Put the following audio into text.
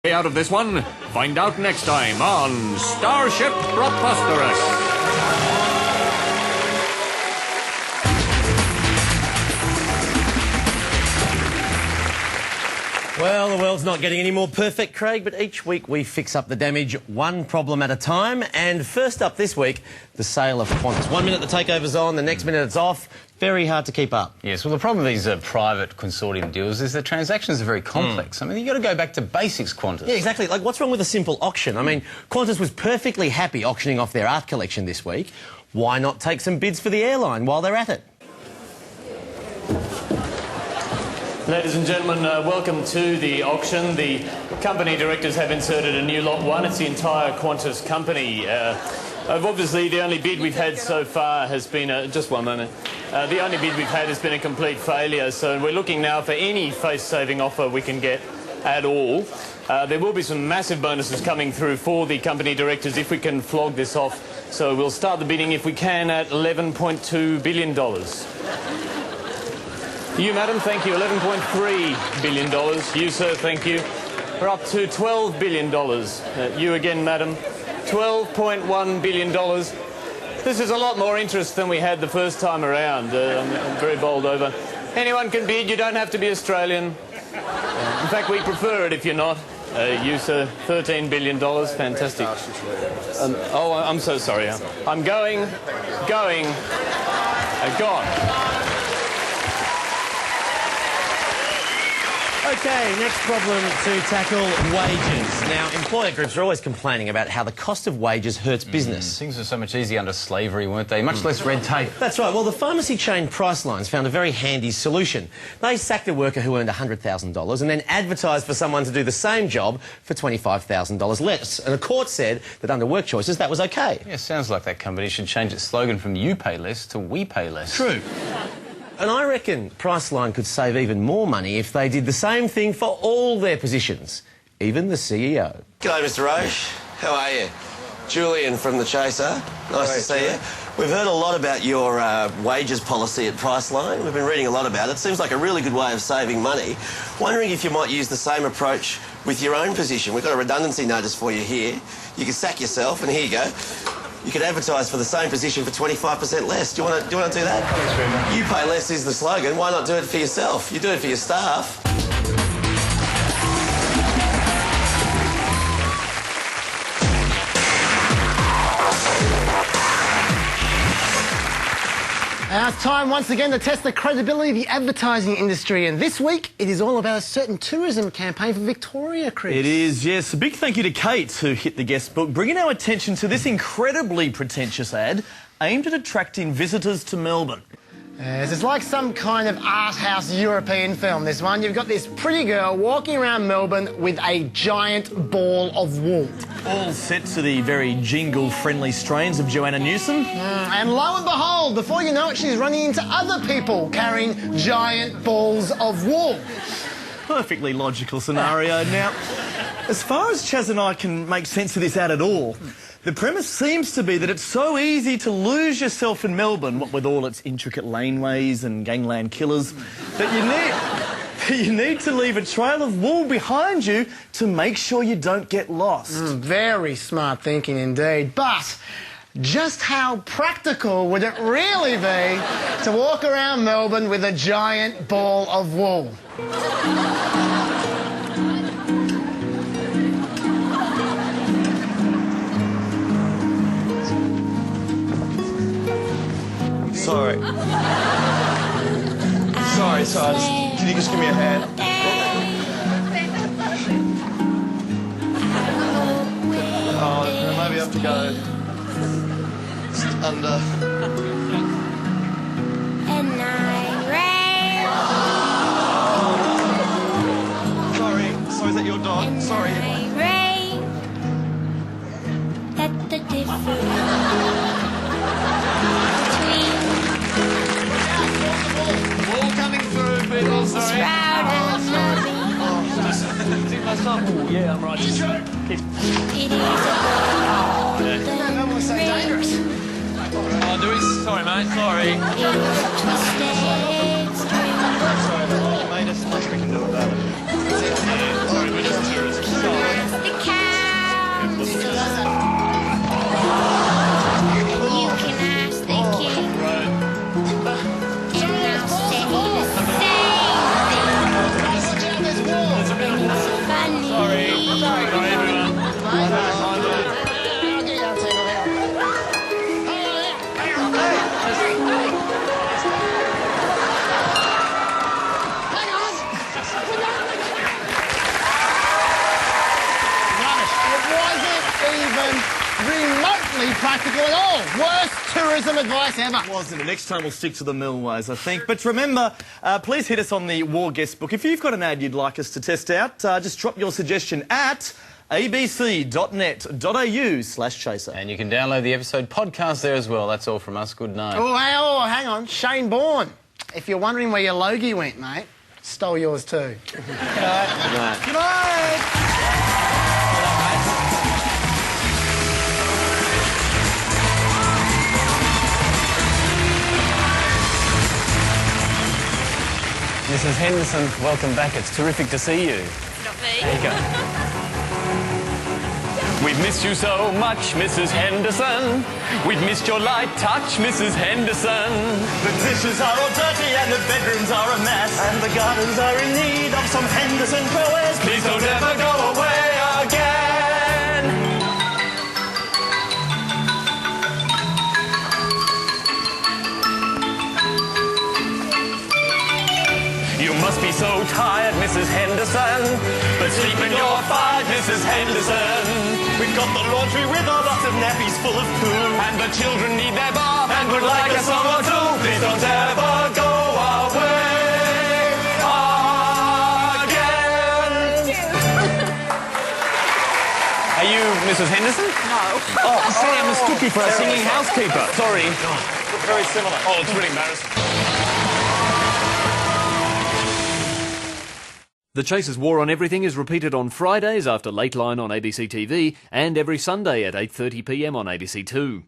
Way out of this one? Find out next time on Starship Preposterous. Well, the world's not getting any more perfect, Craig, but each week we fix up the damage one problem at a time. And first up this week, the sale of Qantas. 1 minute the takeover's on, the next minute it's off. Very hard to keep up. Yes, well, the problem with these private consortium deals is the transactions are very complex. I mean, you've got to go back to basics, Qantas. Yeah, exactly. Like, what's wrong with a simple auction? I mean, Qantas was perfectly happy auctioning off their art collection this week. Why not take some bids for the airline while they're at it? Ladies and gentlemen, welcome to the auction. The company directors have inserted a new lot one. It's the entire Qantas company. Obviously, the only bid we've had so far has been just one moment. The only bid we've had has been a complete failure, so we're looking now for any face-saving offer we can get at all. There will be some massive bonuses coming through for the company directors if we can flog this off. So we'll start the bidding, if we can, at $11.2 billion. You, madam, thank you. $11.3 billion. You, sir, thank you. We're up to $12 billion. You again, madam. $12.1 billion. This is a lot more interest than we had the first time around. I'm very bowled over. Anyone can bid. You don't have to be Australian. In fact, we prefer it if you're not. You, sir, $13 billion. Fantastic. Oh, I'm so sorry. I'm going, gone. OK, next problem to tackle, wages. Now, employer groups are always complaining about how the cost of wages hurts business. Things were so much easier under slavery, weren't they? Much less red tape. That's right. Well, the pharmacy chain Pricelines found a very handy solution. They sacked a worker who earned $100,000 and then advertised for someone to do the same job for $25,000 less. And a court said that under work choices, that was OK. Yeah, sounds like that company should change its slogan from "You pay less" to "We pay less." True. And I reckon Priceline could save even more money if they did the same thing for all their positions, even the CEO. G'day, Mr Roche. How are you? Julian from The Chaser. Nice to see you. We've heard a lot about your wages policy at Priceline. We've been reading a lot about it. Seems like a really good way of saving money. Wondering if you might use the same approach with your own position. We've got a redundancy notice for you here. You can sack yourself, and here you go. You could advertise for the same position for 25% less. Do you want to do that? Thanks very much. You pay less is the slogan. Why not do it for yourself? You do it for your staff. Now it's time once again to test the credibility of the advertising industry, and this week it is all about a certain tourism campaign for Victoria, Chris. It is, yes. A big thank you to Kate, who hit the guest book, bringing our attention to this incredibly pretentious ad aimed at attracting visitors to Melbourne. Yes, it's like some kind of art house European film, this one. You've got this pretty girl walking around Melbourne with a giant ball of wool. All set to the very jingle-friendly strains of Joanna Newsom. And lo and behold, before you know it, she's running into other people carrying giant balls of wool. Perfectly logical scenario. Now, as far as Chaz and I can make sense of this ad at all, the premise seems to be that it's so easy to lose yourself in Melbourne, what with all its intricate laneways and gangland killers, that you need to leave a trail of wool behind you to make sure you don't get lost. Very smart thinking indeed. But just how practical would it really be to walk around Melbourne with a giant ball of wool? Sorry. Sorry. Can you just give me a hand? Oh, maybe I have to go under. Sorry, is that your dog? Sorry. All coming through, people, sorry. Oh, yeah, I'm right. That was so dangerous. Oh, do we? Sorry, mate, sorry. Sorry, mate, there's nothing we can do about it. Yeah, sorry, we're just tourists. Sorry. even remotely practical at all. Worst tourism advice ever. Wasn't it? Next time we'll stick to the millways, I think. But remember, please hit us on the War Guest book. If you've got an ad you'd like us to test out, just drop your suggestion at abc.net.au/chaser. And you can download the episode podcast there as well. That's all from us. Good night. Oh, hang on. Shane Bourne. If you're wondering where your Logie went, mate, stole yours too. Good night. Good night. Good night. Mrs. Henderson, welcome back. It's terrific to see you. Not me. There you go. We've missed you so much, Mrs. Henderson. We've missed your light touch, Mrs. Henderson. The dishes are all dirty and the bedrooms are a mess, and the gardens are in need of some Henderson prowess. Please don't ever go away again. You must be so tired, Mrs. Henderson, but sleep when you're fired, Mrs. Henderson. We've got the laundry with a lot of nappies full of poo, And the children need their bath and would like a song or two. Please don't ever go away again. Are you Mrs. Henderson? No. Oh, sorry, I mistook you for a singing housekeeper. Sorry. very similar. Oh, it's really embarrassing. The Chaser's War on Everything is repeated on Fridays after Late Line on ABC TV and every Sunday at 8:30 p.m. on ABC2.